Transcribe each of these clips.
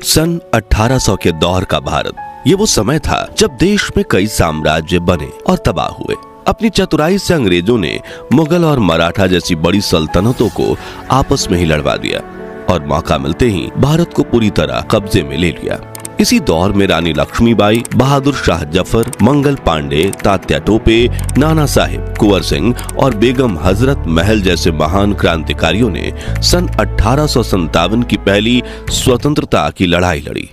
सन 1800 के दौर का भारत, ये वो समय था जब देश में कई साम्राज्य बने और तबाह हुए। अपनी चतुराई से अंग्रेजों ने मुगल और मराठा जैसी बड़ी सल्तनतों को आपस में ही लड़वा दिया और मौका मिलते ही भारत को पूरी तरह कब्जे में ले लिया। इसी दौर में रानी लक्ष्मीबाई, बहादुर शाह जफर, मंगल पांडे, तात्या टोपे, नाना साहिब, कुंवर सिंह और बेगम हजरत महल जैसे महान क्रांतिकारियों ने सन 1857 की पहली स्वतंत्रता की लड़ाई लड़ी।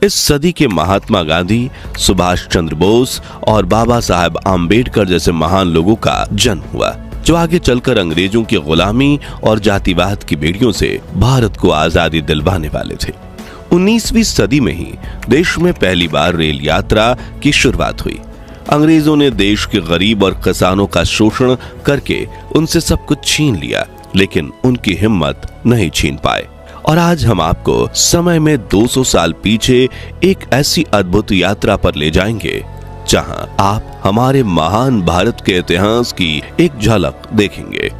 इस सदी के महात्मा गांधी, सुभाष चंद्र बोस और बाबा साहेब आम्बेडकर जैसे महान लोगों का जन्म हुआ, जो आगे चलकर अंग्रेजों की गुलामी और जातिवाद की बेड़ियों से भारत को आजादी दिलवाने वाले थे। 19वीं सदी में ही देश में पहली बार रेल यात्रा की शुरुआत हुई। अंग्रेजों ने देश के गरीब और किसानों का शोषण करके उनसे सब कुछ छीन लिया, लेकिन उनकी हिम्मत नहीं छीन पाए। और आज हम आपको समय में 200 साल पीछे एक ऐसी अद्भुत यात्रा पर ले जाएंगे जहां आप हमारे महान भारत के इतिहास की एक झलक देखेंगे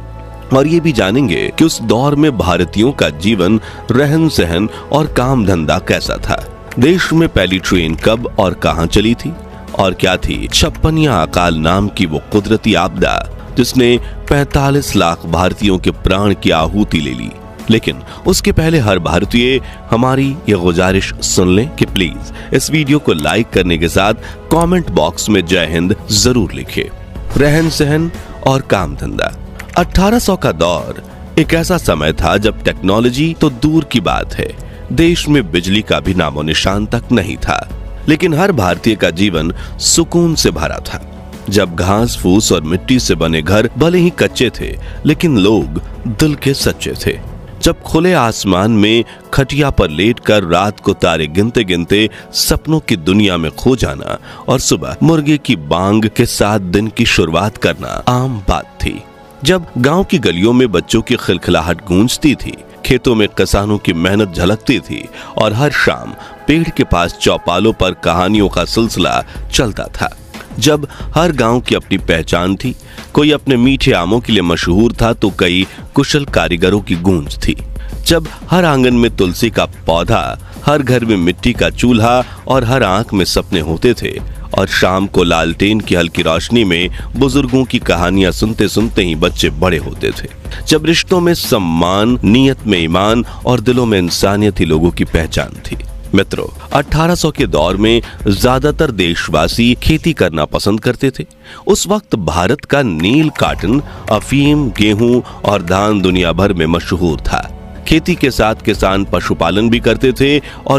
और ये भी जानेंगे कि उस दौर में भारतीयों का जीवन, रहन सहन और काम धंधा कैसा था। देश में पहली ट्रेन कब और कहां चली थी और क्या थी 56 अकाल नाम की वो कुदरती आपदा जिसने 45 लाख भारतीयों के प्राण की आहुति ले ली। लेकिन उसके पहले हर भारतीय हमारी ये गुजारिश सुन ले कि प्लीज इस वीडियो को लाइक करने के साथ कमेंट बॉक्स में जय हिंद जरूर लिखें। रहन सहन और काम धंधा। 1800 का दौर एक ऐसा समय था जब टेक्नोलॉजी तो दूर की बात है, देश में बिजली का भी नामो निशान तक नहीं था, लेकिन हर भारतीय का जीवन सुकून से भरा था। जब घास फूस और मिट्टी से बने घर भले ही कच्चे थे, लेकिन लोग दिल के सच्चे थे। जब खुले आसमान में खटिया पर लेटकर रात को तारे गिनते गिनते सपनों की दुनिया में खो जाना और सुबह मुर्गे की बांग के साथ दिन की शुरुआत करना आम बात थी। जब गांव की गलियों में बच्चों की खिलखिलाहट गूंजती थी, खेतों में किसानों की मेहनत झलकती थी और हर शाम पेड़ के पास चौपालों पर कहानियों का सिलसिला चलता था। जब हर गांव की अपनी पहचान थी, कोई अपने मीठे आमों के लिए मशहूर था तो कई कुशल कारीगरों की गूंज थी। जब हर आंगन में तुलसी का पौधा, हर घर में मिट्टी का चूल्हा और हर आंख में सपने होते थे और शाम को लालटेन की हल्की रोशनी में बुजुर्गों की कहानियां सुनते सुनते ही बच्चे बड़े होते थे। जब रिश्तों में सम्मान, नीयत में ईमान और दिलों में इंसानियत ही लोगों की पहचान थी। मित्रों, 1800 के दौर में ज्यादातर देशवासी खेती करना पसंद करते थे। उस वक्त भारत का नील कॉटन, अफीम, गेहूं और धान दुनिया भर में मशहूर था। खेती के साथ किसान पशुपालन भी करते थे और